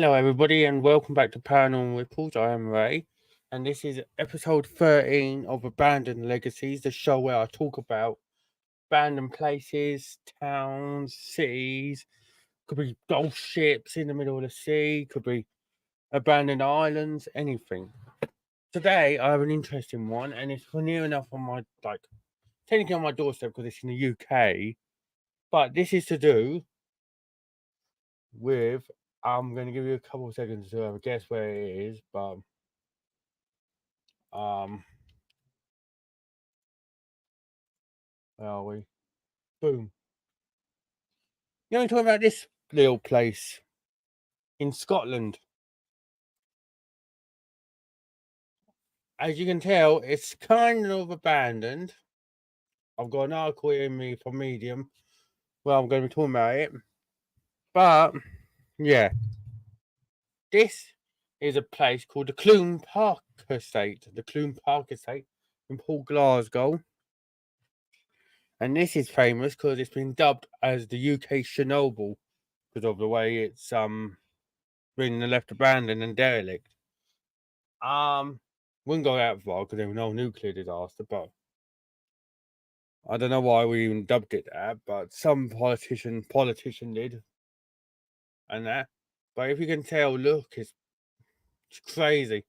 Hello, everybody, and welcome back to Paranormal Reports. I am Ray, and this is episode 13 of Abandoned Legacies, the show where I talk about abandoned places, towns, cities. Could be ghost ships in the middle of the sea, could be abandoned islands, anything. Today, I have an interesting one, and it's near enough on my technically on my doorstep because it's in the UK. But this is to do with. I'm going to give you a couple of seconds to have a guess where it is, but where are we? Boom. You know, I'm talking about this little place in Scotland. As you can tell, it's kind of abandoned. I've got an article in me from Medium. Well, I'm going to be talking about it. But, yeah. This is a place called the Clune Park Estate. The Clune Park Estate in Port Glasgow. And this is famous because it's been dubbed as the UK Chernobyl because of the way it's been left abandoned and derelict. Wouldn't go that far because there was no nuclear disaster, but I don't know why we even dubbed it that, but some politician did, and that. But if you can tell, look, it's crazy.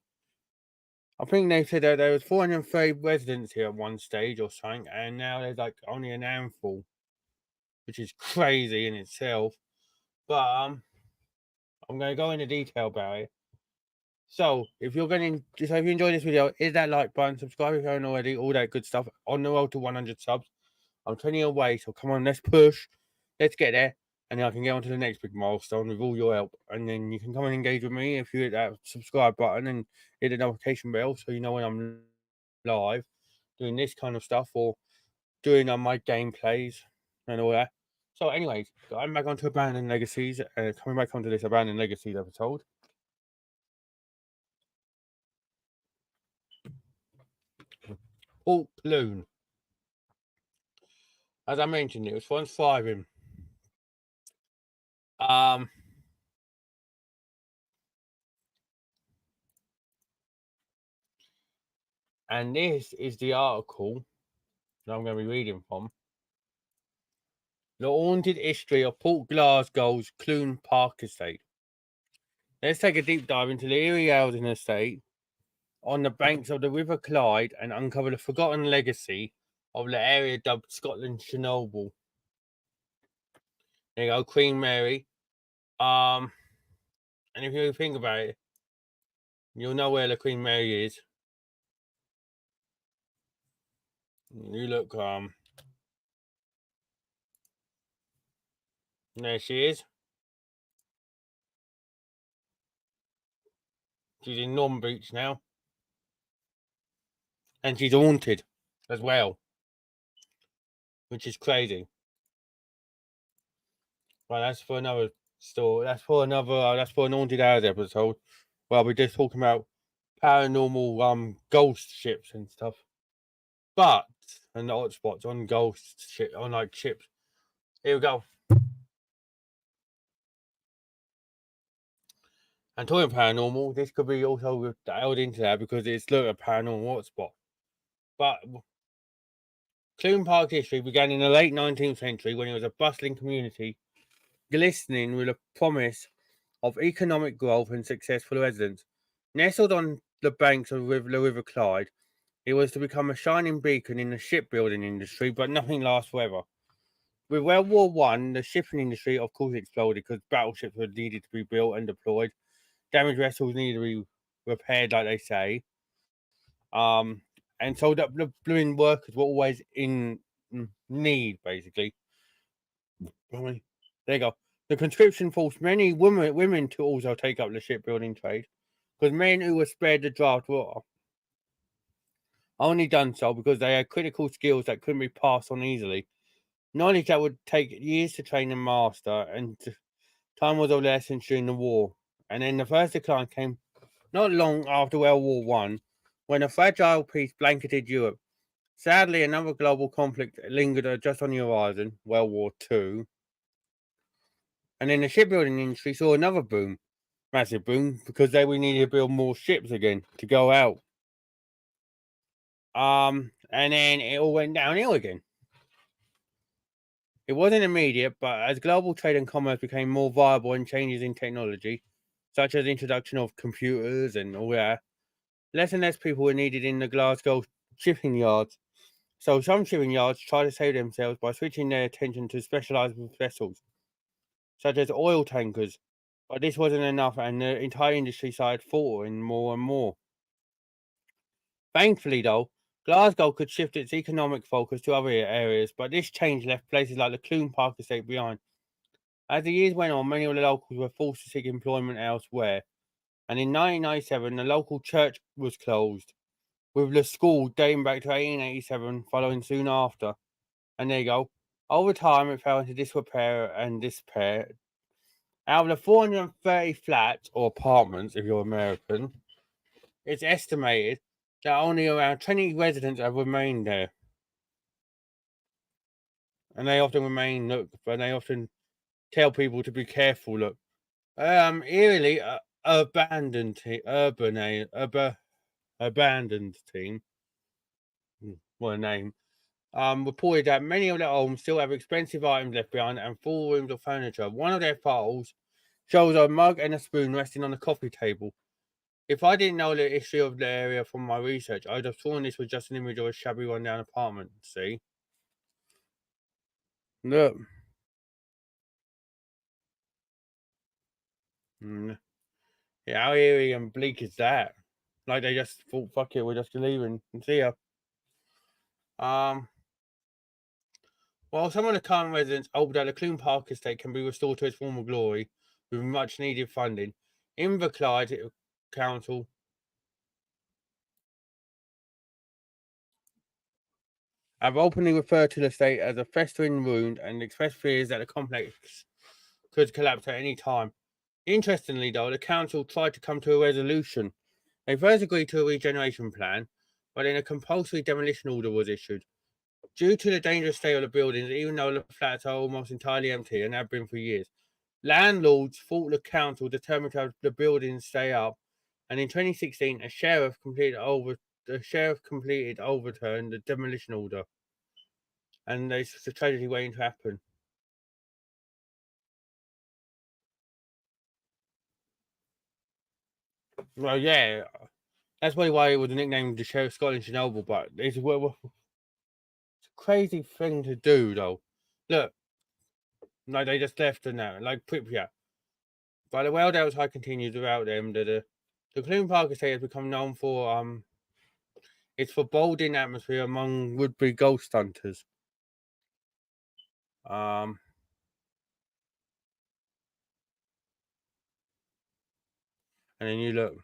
I think they said that there was 430 residents here at one stage or something, and now there's like only an handful, which is crazy in itself. But I'm going to go into detail about it. So if you enjoy this video, hit that like button, subscribe if you haven't already, all that good stuff. On the road to 100 subs. I'm 20 away, so come on, let's push. Let's get there. And then I can get on to the next big milestone with all your help. And then you can come and engage with me if you hit that subscribe button and hit the notification bell so you know when I'm live doing this kind of stuff or doing my gameplays and all that. So anyways, I'm back onto Abandoned Legacies, coming back onto this Abandoned Legacies episode. Port Clune. As I mentioned, it was once thriving. And this is the article that I'm going to be reading from. The Haunted History of Port Glasgow's Clune Park Estate. Let's take a deep dive into the eerie housing estate on the banks of the River Clyde and uncover the forgotten legacy of the area dubbed Scotland's Chernobyl. There you go, Queen Mary. And if you think about it, you'll know where the Queen Mary is. You look, there she is. She's in Northern Beach now. And she's haunted as well, which is crazy. Well, that's for another story. That's for an Haunted Hours episode. Well, we're just talking about paranormal ghost ships and stuff. But and the hotspots on ghost ship on like ships. Here we go. And talking paranormal, this could be also dialed into that because it's a paranormal hotspot. But Clune Park history began in the late 19th century when it was a bustling community, glistening with a promise of economic growth and successful residents. Nestled on the banks of the River Clyde, it was to become a shining beacon in the shipbuilding industry, but nothing lasts forever. With World War One, the shipping industry, of course, exploded because battleships were needed to be built and deployed. Damaged vessels needed to be repaired, like they say. And so the blooming workers were always in need, basically. There you go. The conscription forced many women to also take up the shipbuilding trade, because men who were spared the draft were only done so because they had critical skills that couldn't be passed on easily. Knowledge that would take years to train and master, and time was of the essence during the war. And then the first decline came not long after World War One, when a fragile peace blanketed Europe. Sadly, another global conflict lingered just on the horizon, World War Two. And then the shipbuilding industry saw another boom. massive boom because we needed to build more ships again to go out. And then it all went downhill again. It wasn't immediate, but as global trade and commerce became more viable and changes in technology, such as the introduction of computers and all that, less and less people were needed in the Glasgow shipping yards. So some shipping yards tried to save themselves by switching their attention to specialised vessels, such as oil tankers. But this wasn't enough, and the entire industry started faltering more and more. Thankfully, though, Glasgow could shift its economic focus to other areas, but this change left places like the Clune Park Estate behind. As the years went on, many of the locals were forced to seek employment elsewhere, and in 1997, the local church was closed, with the school dating back to 1887 following soon after. And there you go. Over time, it fell into disrepair and despair. Out of the 430 flats or apartments, if you're American, it's estimated that only around 20 residents have remained there. And they often tell people to be careful. Look, eerily, abandoned team. What a name. Reported that many of their homes still have expensive items left behind and full rooms of furniture. One of their files shows a mug and a spoon resting on the coffee table. If I didn't know the history of the area from my research, I'd have thought this was just an image of a shabby run-down apartment. See? Look. Yeah, how eerie and bleak is that? Like they just thought, fuck it, we're just leaving and see ya. While some of the current residents hope that the Clune Park Estate can be restored to its former glory with much needed funding, Inverclyde Council have openly referred to the estate as a festering ruin and expressed fears that the complex could collapse at any time. Interestingly, though, the council tried to come to a resolution. They first agreed to a regeneration plan, but then a compulsory demolition order was issued. Due to the dangerous state of the buildings, even though the flats are almost entirely empty and have been for years, landlords fought the council determined to have the buildings stay up, and in 2016, the sheriff overturned the demolition order, and there's a tragedy waiting to happen. Well, yeah, that's probably why it was nicknamed the Sheriff Scotland Chernobyl, but it's a crazy thing to do, though. Look, like they just left and now, like Pripyat. But the wild outside continues without them. The Clune Park Estate has become known for its foreboding atmosphere among would-be ghost hunters. And then you look,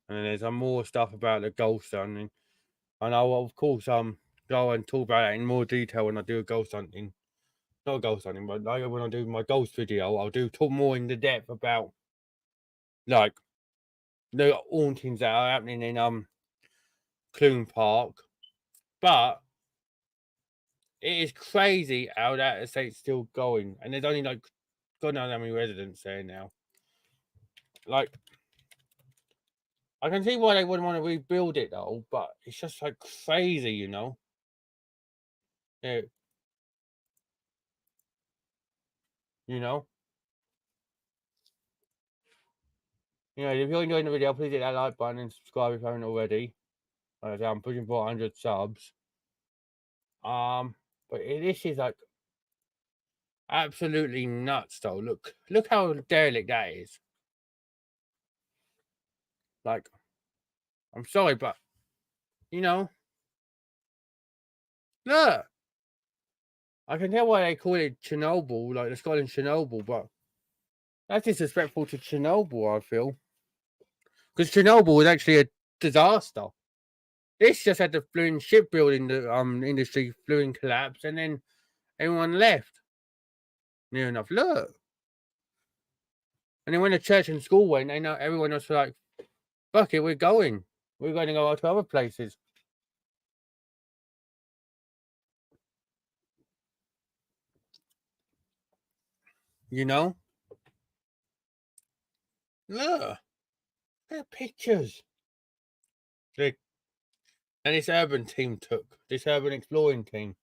and then there's some more stuff about the ghost hunting. And I'll of course go and talk about that in more detail when I do a ghost hunting. Not ghost hunting, but like when I do my ghost video, I'll talk more in the depth about like the hauntings that are happening in Clune Park. But it is crazy how that estate's still going, and there's only like God knows how many residents there now. Like, I can see why they wouldn't want to rebuild it though, but it's just like crazy, you know. Yeah, you know. If you're enjoying the video, please hit that like button and subscribe if you haven't already. I'm pushing for 100 subs. But this is like absolutely nuts, though. Look how derelict that is. Like, I'm sorry, but look. I can tell why they call it Chernobyl, like the Scotland Chernobyl, but that's disrespectful to Chernobyl, I feel. Because Chernobyl was actually a disaster. This just had the fluent shipbuilding industry fluent collapse, and then everyone left. Near enough. Look. And then when the church and school went, everyone was like, fuck it, we're going. We're going to go out to other places. You know? Look at pictures. And this urban team took. This urban exploring team.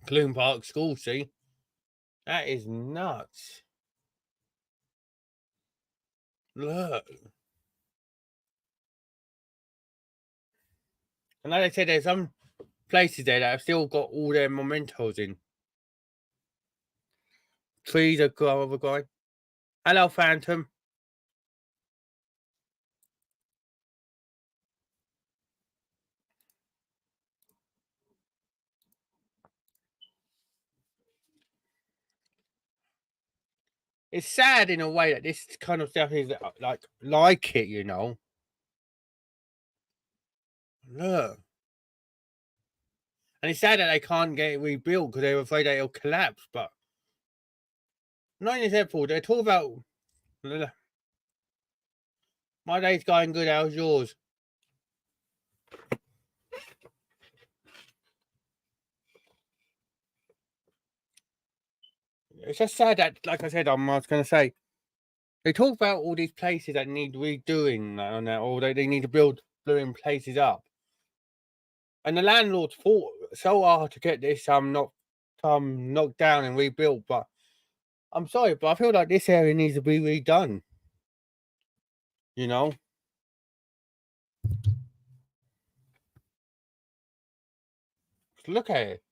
Clune Park School, see? That is nuts. Look. And like I said, there's some places there that have still got all their mementos in. Trees are going. Hello, Phantom. It's sad in a way that this kind of stuff is like it, you know. Look. And it's sad that they can't get it rebuilt because they're afraid that it'll collapse. But not in this airport. They're talking about my day's going good. How's yours? It's just sad that, like I said, I was going to say, they talk about all these places that need redoing on that, or they need to build blowing places up. And the landlords fought so hard to get this knocked down and rebuilt. But I'm sorry, but I feel like this area needs to be redone. You know? Look at it.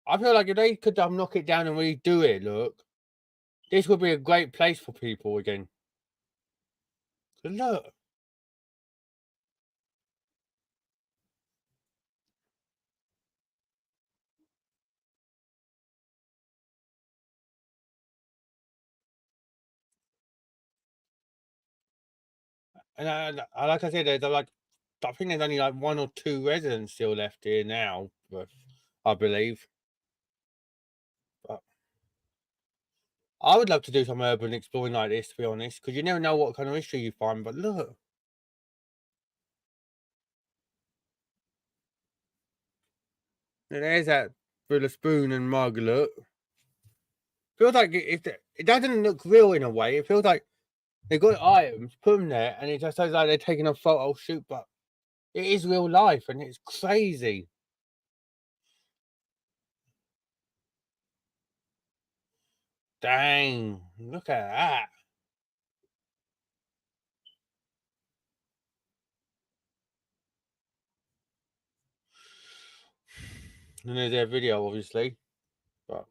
I feel like if they could knock it down and redo it, look, this would be a great place for people again. So look. And like I said, I think there's only like 1 or 2 residents still left here now, but I believe. But I would love to do some urban exploring like this, to be honest, because you never know what kind of history you find. But look, there's that with a spoon and mug. Look, feels like it doesn't look real in a way. It feels like they got items, put them there, and it just looks like they're taking a photo shoot. But it is real life, and it's crazy. Dang, look at that. And there's their video, obviously. But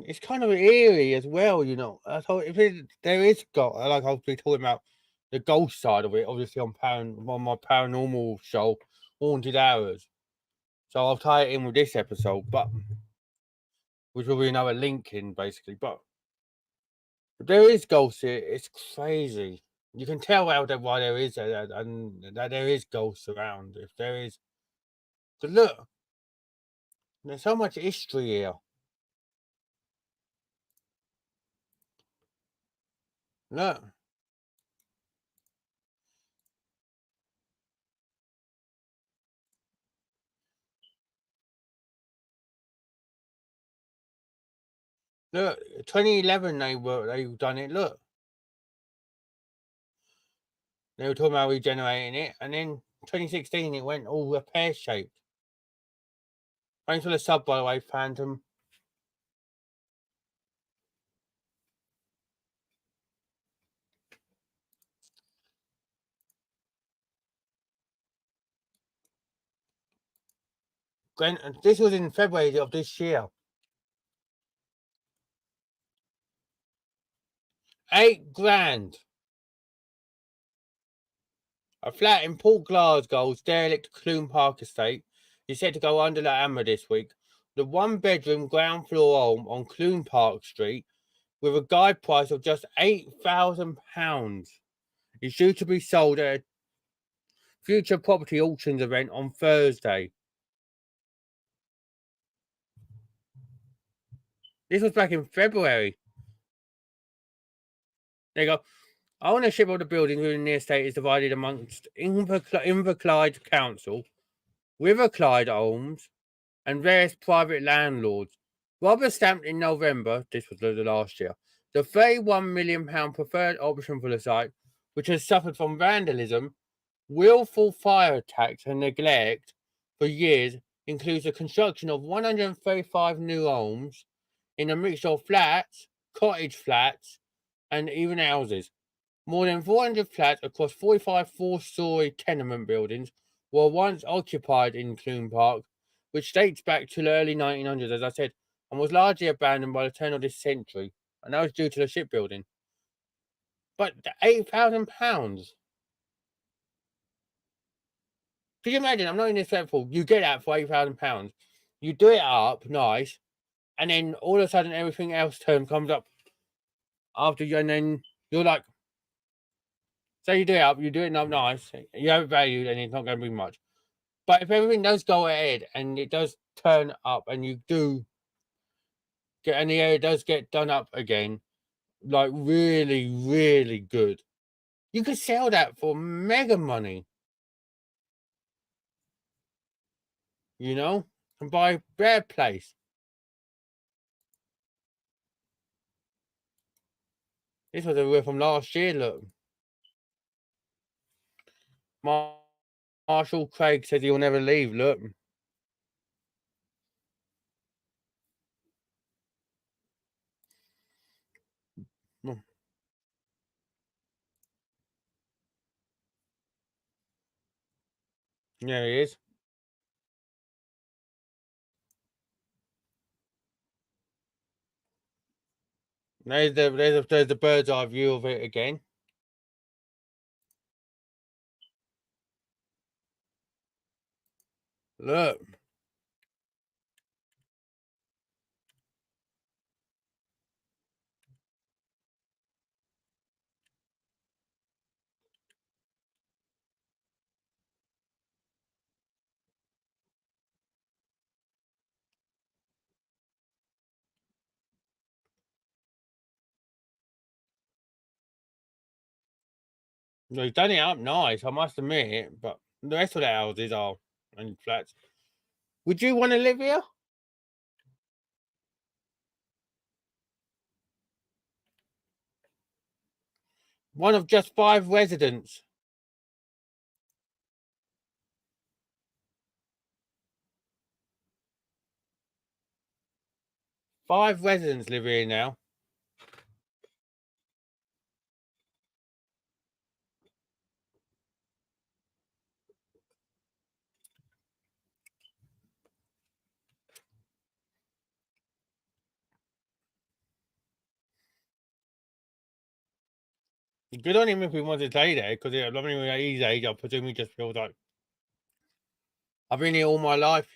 it's kind of eerie as well, you know. I thought there is got like I'll be talking about the ghost side of it, obviously on my paranormal show, Haunted Hours. So I'll tie it in with this episode, but which will be another link in basically. But if there is ghosts here, it's crazy. You can tell why there is and that there is ghosts around. If there is, but look, there's so much history here. Look. Look, 2011 they done it. Look, they were talking about regenerating it, and then 2016 it went all pear shaped. Thanks for the sub, by the way, Phantom. This was in February of this year. 8 grand. A flat in Port Glasgow's derelict Clune Park Estate is set to go under the hammer this week. The 1-bedroom ground floor home on Clune Park Street, with a guide price of just £8,000, is due to be sold at a future property auctions event on Thursday. This was back in February. There you go. Ownership of the building within the estate is divided amongst Inverclyde Council, Riverclyde Homes, and various private landlords. Robert stamped in November, this was the last year, the £31 million preferred option for the site, which has suffered from vandalism, willful fire attacks, and neglect for years, includes the construction of 135 new homes in a mixture of flats, cottage flats, and even houses. More than 400 flats across 45 four-storey tenement buildings were once occupied in Clune Park, which dates back to the early 1900s, as I said, and was largely abandoned by the turn of this century, and that was due to the shipbuilding. But £8,000. Could you imagine? I'm not even disrespectful. You get that for £8,000. You do it up nice, and then all of a sudden everything else comes up after you, and then you're like, say you do it up, you do it up nice, you have it valued, and it's not going to be much. But if everything does go ahead and it does turn up, and you do get, and the area does get done up again, like really, really good, you could sell that for mega money, and buy a better place. This was a review from last year. Look, Marshall Craig says he'll never leave. Look, yeah, he is. There's the bird's eye view of it again. Look. No, he's done it up nice, I must admit, but the rest of the houses are and flats. Would you want to live here? One of just 5 residents. 5 residents live here now. Good on him if he wants to stay there, because I mean, at his age, I presume he just feels like, I've been here all my life.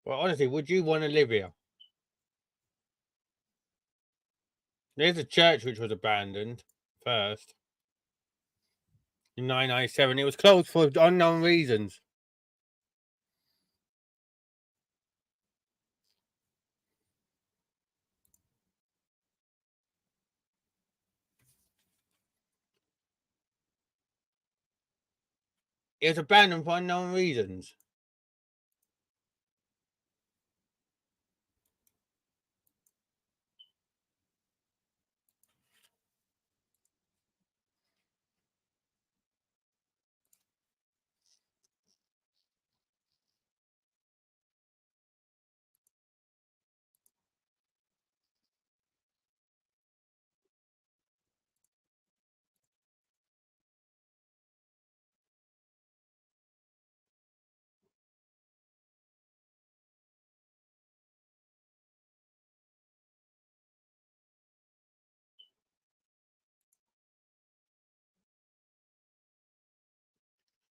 Well, honestly, would you want to live here? There's a church which was abandoned first in 1997. It was closed for unknown reasons. It was abandoned for unknown reasons.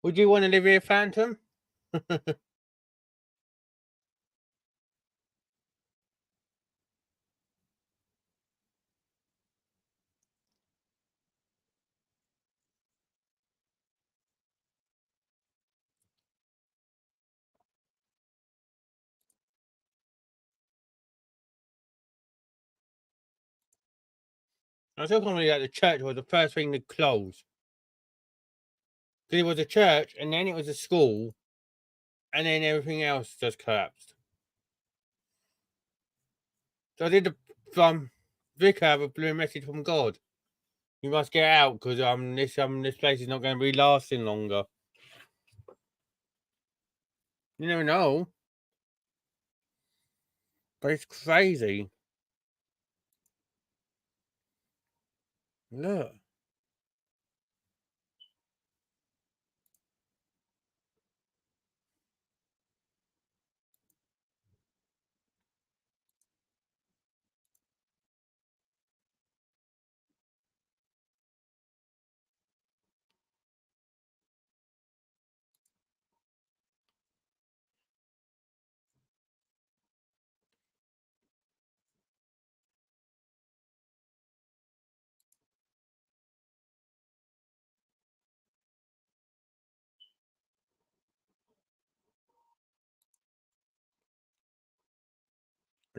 Would you want to live here, Phantom? I still can't believe that the church was the first thing to close. Because it was a church, and then it was a school, and then everything else just collapsed. So did the vicar have a blue message from God? You must get out because this place is not going to be lasting longer. You never know, but it's crazy. Look,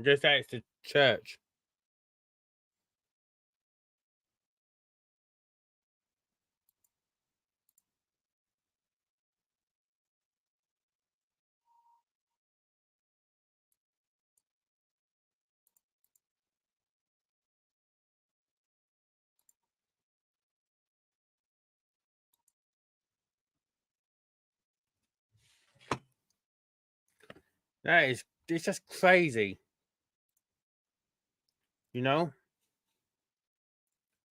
just that it's the church. It's just crazy. You know,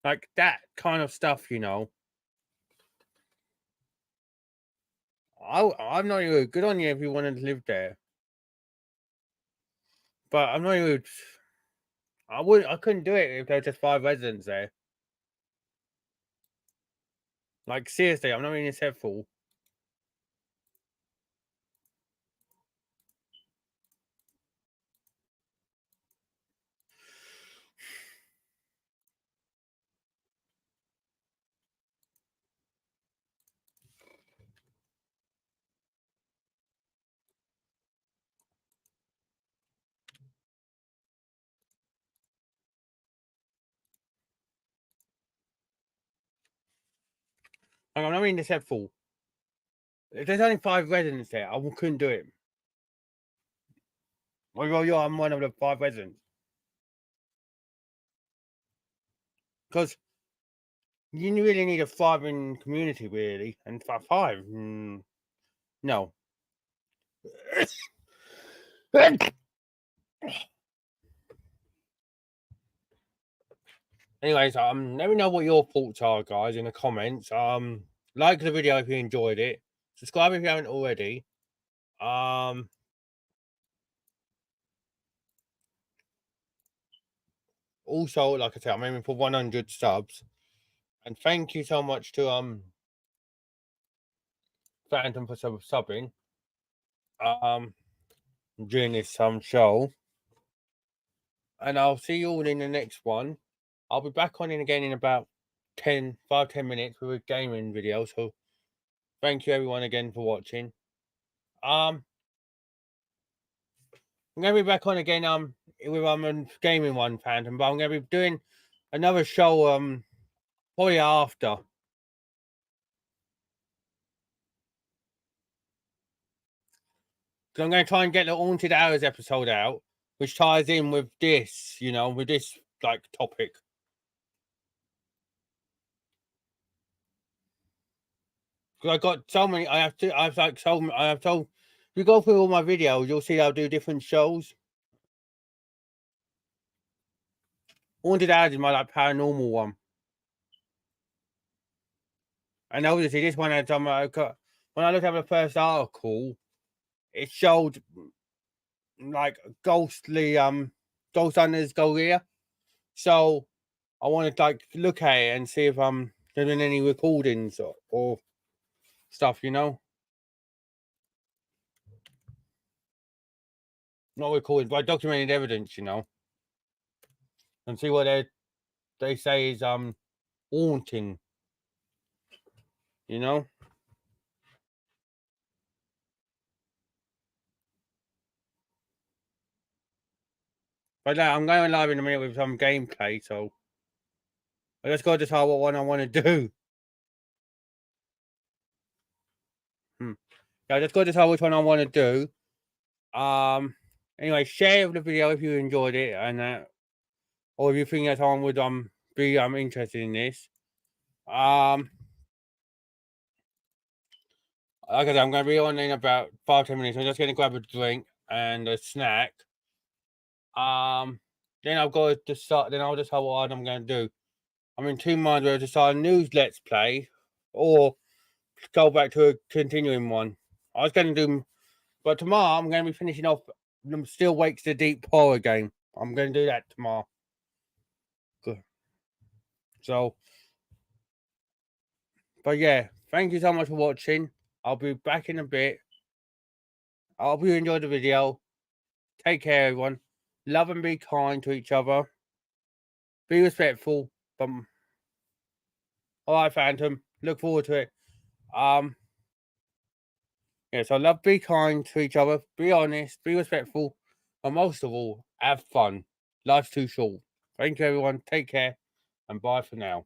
like that kind of stuff. I'm not even good on you if you wanted to live there, but I'm not even. I couldn't do it if there were just 5 residents there. Like seriously, I'm not being acceptable. Like, I'm not being acceptable. If there's only 5 residents there, I couldn't do it. Well, I'm one of the 5 residents. Because you really need a thriving community, really. And for 5, no. Anyways, let me know what your thoughts are, guys, in the comments. Like the video if you enjoyed it. Subscribe if you haven't already. Also, like I said, I'm aiming for 100 subs. And thank you so much to Phantom for subbing during this show. And I'll see you all in the next one. I'll be back on in again in about 10 minutes with a gaming video. So thank you everyone again for watching. I'm gonna be back on again with a gaming one, Phantom, but I'm gonna be doing another show probably after. So I'm going to try and get the Haunted Hours episode out, which ties in with this, with this like topic. Because I got so many. I have told. If you go through all my videos, you'll see I'll do different shows. Haunted Hours is my like paranormal one, and obviously this one had some. When I looked at the first article, it showed like ghostly ghost hunters go here. So I wanted to like look at it and see if there's been any recordings or stuff, you know. Not recorded, but documented evidence, you know. And see what they say is haunting, you know. But now I'm going live in a minute with some gameplay, so I just got to decide what one I want to do. Yeah, I just got to decide which one I want to do. Anyway, share the video if you enjoyed it, and or if you think that someone would be interested in this. Like I said, I'm going to be on in about 5-10 minutes. I'm just going to grab a drink and a snack. Then I've got to start. Then I'll decide what I'm going to do. I'm in two minds whether to start a news let's play or go back to a continuing one. I was going to do, but tomorrow I'm going to be finishing off Still Wakes the Deep horror game. I'm going to do that tomorrow. Good. So, but yeah, thank you so much for watching. I'll be back in a bit. I hope you enjoyed the video. Take care, everyone. Love and be kind to each other. Be respectful. All right, Phantom. Look forward to it. Yes, I love, be kind to each other, be honest, be respectful, and most of all, have fun. Life's too short. Thank you, everyone. Take care, and bye for now.